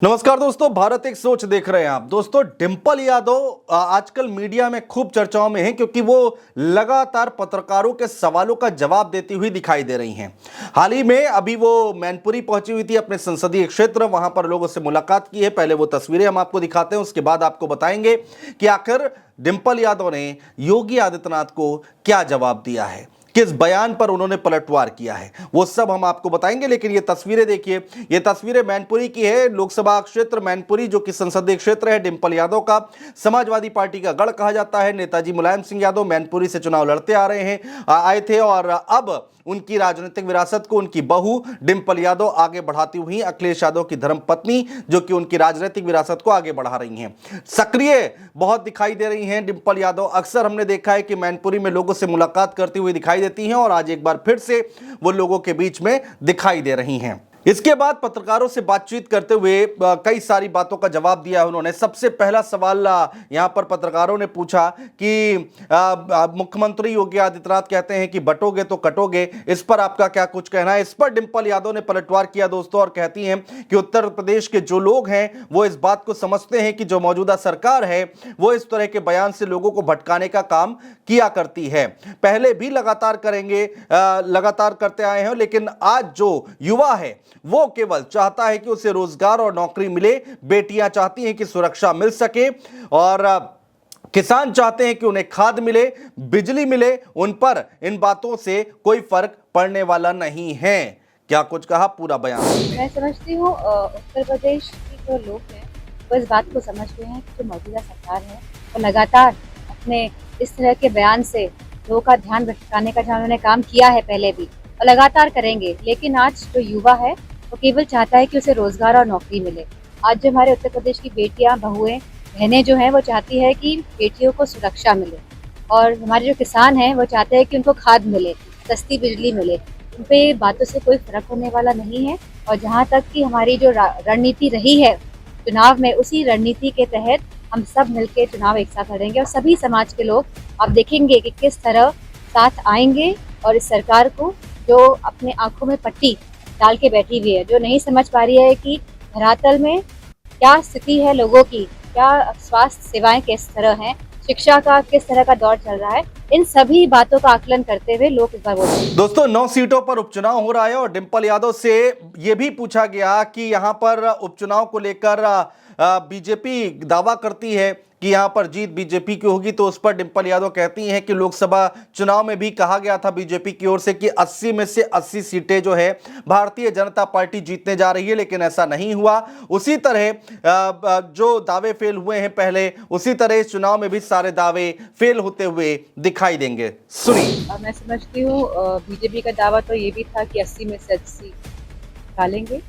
नमस्कार दोस्तों, भारत एक सोच देख रहे हैं आप। दोस्तों, डिंपल यादव आजकल मीडिया में खूब चर्चाओं में हैं क्योंकि वो लगातार पत्रकारों के सवालों का जवाब देती हुई दिखाई दे रही हैं। हाल ही में अभी वो मैनपुरी पहुंची हुई थी, अपने संसदीय क्षेत्र, वहां पर लोगों से मुलाकात की है। पहले वो तस्वीरें हम आपको दिखाते हैं, उसके बाद आपको बताएंगे कि आखिर डिंपल यादव ने योगी आदित्यनाथ को क्या जवाब दिया है, किस बयान पर उन्होंने पलटवार किया है, वो सब हम आपको बताएंगे। लेकिन ये तस्वीरें देखिए, ये तस्वीरें मैनपुरी की है, लोकसभा क्षेत्र मैनपुरी, जो कि संसदीय क्षेत्र है डिंपल यादव का। समाजवादी पार्टी का गढ़ कहा जाता है। नेताजी मुलायम सिंह यादव मैनपुरी से चुनाव लड़ते आ रहे हैं, आए थे, और अब उनकी राजनीतिक विरासत को उनकी बहू डिंपल यादव आगे बढ़ाती हुई अखिलेश यादव की धर्मपत्नी, जो कि उनकी राजनीतिक विरासत को आगे बढ़ा रही हैं, सक्रिय बहुत दिखाई दे रही हैं डिंपल यादव। अक्सर हमने देखा है कि मैनपुरी में लोगों से मुलाकात करती हुई दिखाई देती हैं, और आज एक बार फिर से वो लोगों के बीच में दिखाई दे रही हैं। इसके बाद पत्रकारों से बातचीत करते हुए कई सारी बातों का जवाब दिया है उन्होंने। सबसे पहला सवाल यहां पर पत्रकारों ने पूछा कि मुख्यमंत्री योगी आदित्यनाथ कहते हैं कि बटोगे तो कटोगे, इस पर आपका क्या कुछ कहना है। इस पर डिंपल यादव ने पलटवार किया दोस्तों, और कहती हैं कि उत्तर प्रदेश के जो लोग हैं वो इस बात को समझते हैं कि जो मौजूदा सरकार है वो इस तरह के बयान से लोगों को भटकाने का काम किया करती है। पहले भी लगातार करेंगे, लगातार करते आए हैं, लेकिन आज जो युवा है वो केवल चाहता है कि उसे रोजगार और नौकरी मिले। बेटियां चाहती हैं कि सुरक्षा मिल सके, और किसान चाहते हैं कि उन्हें खाद मिले, बिजली मिले। उन पर इन बातों से कोई फर्क पड़ने वाला नहीं है। क्या कुछ कहा, पूरा बयान। मैं समझती हूँ उत्तर प्रदेश के जो लोग हैं वो इस बात को समझ गए हैं कि जो मौजूदा सरकार है वो लगातार अपने इस तरह के बयान से लोगों का ध्यान भटकाने का, जहाँ उन्होंने काम किया है पहले भी और लगातार करेंगे। लेकिन आज जो युवा है वो केवल चाहता है कि उसे रोजगार और नौकरी मिले। आज जो हमारे उत्तर प्रदेश की बेटियां, बहुएं, बहनें जो हैं वो चाहती है कि बेटियों को सुरक्षा मिले, और हमारे जो किसान हैं वो चाहते हैं कि उनको खाद मिले, सस्ती बिजली मिले। उन पे बातों से कोई फर्क होने वाला नहीं है। और जहाँ तक कि हमारी जो रणनीति रही है चुनाव में, उसी रणनीति के तहत हम सब मिलकर चुनाव एक साथ लड़ेंगे, और सभी समाज के लोग आप देखेंगे कि किस तरह साथ आएंगे। और इस सरकार को, जो अपने आंखों में पट्टी डाल के बैठी हुई है, जो नहीं समझ पा रही है कि धरातल में क्या स्थिति है लोगों की, क्या स्वास्थ्य सेवाएं किस तरह हैं, शिक्षा का किस तरह का दौर चल रहा है, इन सभी बातों का आकलन करते हुए लोग इस बार वोट देंगे। दोस्तों, 9 सीटों पर उपचुनाव हो रहा है, और डिंपल यादव से यह भी पूछा गया कि यहां पर उपचुनाव को लेकर बीजेपी दावा करती है कि यहां पर जीत बीजेपी की होगी। तो उस पर डिंपल यादव कहती हैं कि लोकसभा चुनाव में भी कहा गया था बीजेपी की ओर से कि 80 में से 80 सीटें जो है भारतीय जनता पार्टी जीतने जा रही है, लेकिन ऐसा नहीं हुआ। उसी तरह जो दावे फेल हुए हैं पहले, उसी तरह इस चुनाव में भी सारे दावे फेल होते हुए दिखाई देंगे। सुनिए। मैं समझती हूँ बीजेपी का दावा तो ये भी था कि 80 में से 80 निकालेंगे।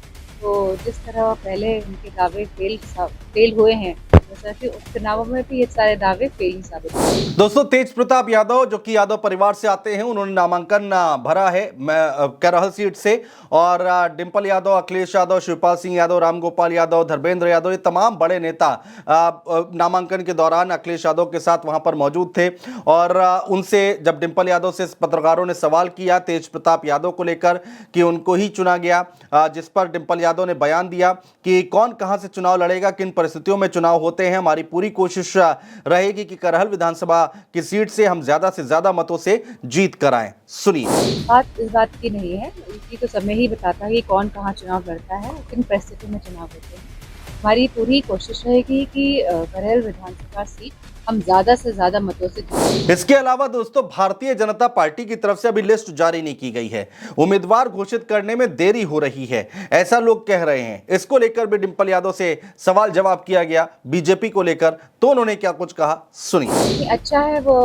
तो जिस तरह पहले उनके दावे फेल हुए हैं, जैसा कि उपचुनावों में भी ये सारे दावे फेल ही साबित हुए। दोस्तों, तेज प्रताप यादव, जो कि यादव परिवार से आते हैं, उन्होंने नामांकन भरा है करहल सीट से, और डिंपल यादव, अखिलेश यादव, शिवपाल सिंह यादव, रामगोपाल यादव, धर्मेंद्र यादव, ये तमाम बड़े नेता नामांकन के दौरान अखिलेश यादव के साथ वहां पर मौजूद थे। और उनसे जब डिंपल यादव से पत्रकारों ने सवाल किया तेज प्रताप यादव को लेकर कि उनको ही चुना गया, जिस पर डिंपल यादव ने बयान दिया कि कौन कहां से चुनाव लड़ेगा, किन परिस्थितियों में चुनाव होते हैं, हमारी पूरी कोशिश रहेगी कि करहल विधानसभा की सीट से हम ज्यादा से ज्यादा मतों से जीत कराएं। सुनिए। बात इस बात की नहीं है, ये तो समय ही बताता है कि कौन कहाँ चुनाव लड़ता है, किन परिस्थितियों में चुनाव होते हैं। हमारी पूरी कोशिश रहेगी कि करहल विधानसभा सीट हम ज्यादा से ज्यादा मतों से जीतें। इसके अलावा दोस्तों, भारतीय जनता पार्टी की तरफ से अभी लिस्ट जारी नहीं की गई है, उम्मीदवार घोषित करने में देरी हो रही है, ऐसा लोग कह रहे हैं। इसको लेकर भी डिंपल यादव से सवाल जवाब किया गया बीजेपी को लेकर, तो उन्होंने क्या कुछ कहा, सुनिए। अच्छा है वो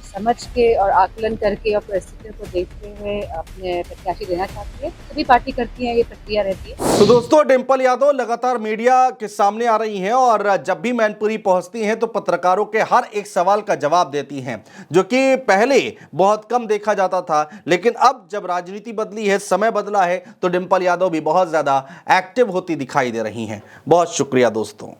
समझ के और आकलन करके और परिस्थितियों को देखते हुए अपने प्रत्याशी देना चाहती है। सभी पार्टी करती है, ये प्रक्रिया रहती है। तो दोस्तों, डिंपल यादव लगातार मीडिया के सामने आ रही हैं, और जब भी मैनपुरी पहुंचती हैं तो पत्रकारों के हर एक सवाल का जवाब देती हैं, जो कि पहले बहुत कम देखा जाता था। लेकिन अब जब राजनीति बदली है, समय बदला है, तो डिंपल यादव भी बहुत ज्यादा एक्टिव होती दिखाई दे रही हैं। बहुत शुक्रिया दोस्तों।